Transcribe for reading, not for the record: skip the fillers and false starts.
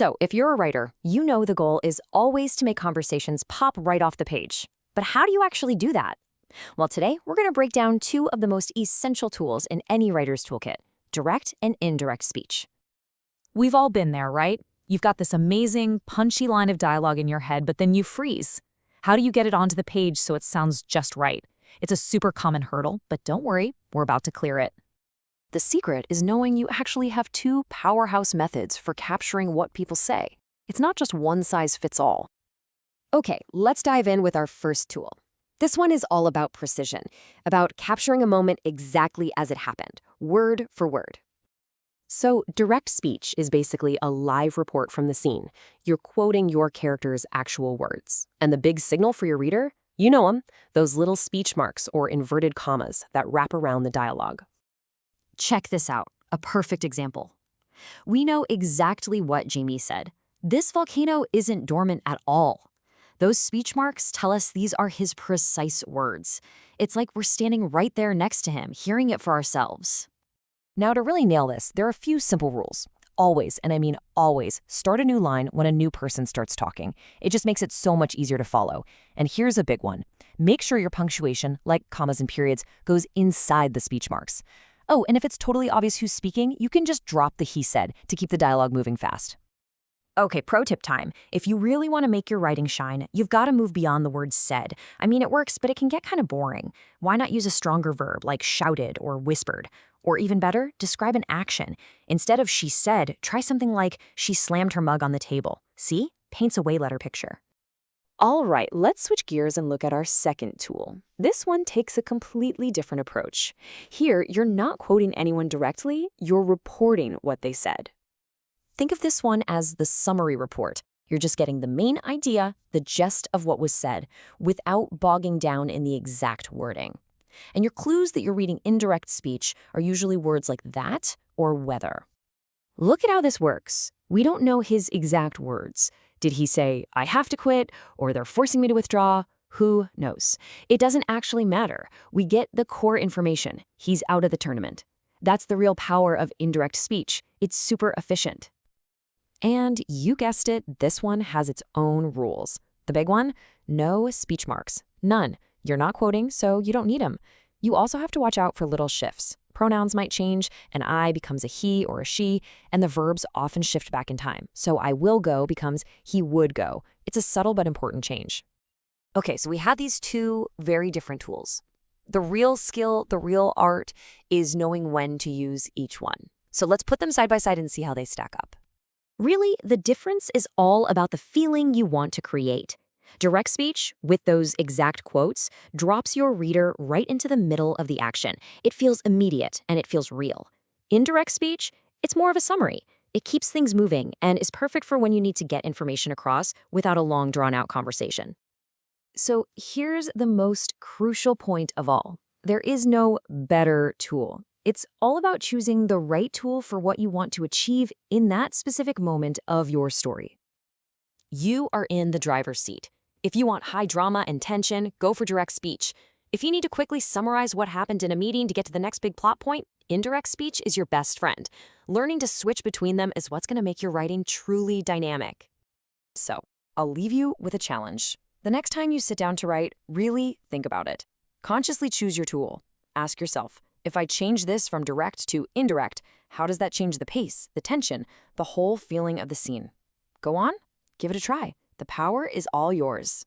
So, if you're a writer, you know the goal is always to make conversations pop right off the page. But how do you actually do that? Well, today, we're going to break down two of the most essential tools in any writer's toolkit: direct and indirect speech. We've all been there, right? You've got this amazing, punchy line of dialogue in your head, but then you freeze. How do you get it onto the page so it sounds just right? It's a super common hurdle, but don't worry, we're about to clear it. The secret is knowing you actually have two powerhouse methods for capturing what people say. It's not just one size fits all. Okay, let's dive in with our first tool. This one is all about precision, about capturing a moment exactly as it happened, word for word. So, direct speech is basically a live report from the scene. You're quoting your character's actual words. And the big signal for your reader? You know them, those little speech marks or inverted commas that wrap around the dialogue. Check this out, a perfect example. We know exactly what Jamie said. This volcano isn't dormant at all. Those speech marks tell us these are his precise words. It's like we're standing right there next to him, hearing it for ourselves. Now, to really nail this, there are a few simple rules. Always, and I mean always, start a new line when a new person starts talking. It just makes it so much easier to follow. And here's a big one. Make sure your punctuation, like commas and periods, goes inside the speech marks. Oh, and if it's totally obvious who's speaking, you can just drop the he said to keep the dialogue moving fast. Okay, pro tip time. If you really want to make your writing shine, you've got to move beyond the word said. I mean, it works, but it can get kind of boring. Why not use a stronger verb like shouted or whispered? Or even better, describe an action. Instead of she said, try something like she slammed her mug on the table. See? Paints a way better picture. All right, let's switch gears and look at our second tool. This one takes a completely different approach. Here, you're not quoting anyone directly, you're reporting what they said. Think of this one as the summary report. You're just getting the main idea, the gist of what was said, without bogging down in the exact wording. And your clues that you're reading indirect speech are usually words like that or whether. Look at how this works. We don't know his exact words. Did he say, I have to quit, or they're forcing me to withdraw? Who knows? It doesn't actually matter. We get the core information. He's out of the tournament. That's the real power of indirect speech. It's super efficient. And you guessed it, this one has its own rules. The big one? No speech marks. None. You're not quoting, so you don't need them. You also have to watch out for little shifts. Pronouns might change, an I becomes a he or a she, and the verbs often shift back in time. So I will go becomes he would go. It's a subtle but important change. Okay, so we have these two very different tools. The real skill, the real art, is knowing when to use each one. So let's put them side by side and see how they stack up. Really, the difference is all about the feeling you want to create. Direct speech, with those exact quotes, drops your reader right into the middle of the action. It feels immediate and it feels real. Indirect speech, it's more of a summary. It keeps things moving and is perfect for when you need to get information across without a long, drawn-out conversation. So here's the most crucial point of all. There is no better tool. It's all about choosing the right tool for what you want to achieve in that specific moment of your story. You are in the driver's seat. If you want high drama and tension, go for direct speech. If you need to quickly summarize what happened in a meeting to get to the next big plot point, indirect speech is your best friend. Learning to switch between them is what's going to make your writing truly dynamic. So, I'll leave you with a challenge. The next time you sit down to write, really think about it. Consciously choose your tool. Ask yourself, if I change this from direct to indirect, how does that change the pace, the tension, the whole feeling of the scene? Go on, give it a try. The power is all yours.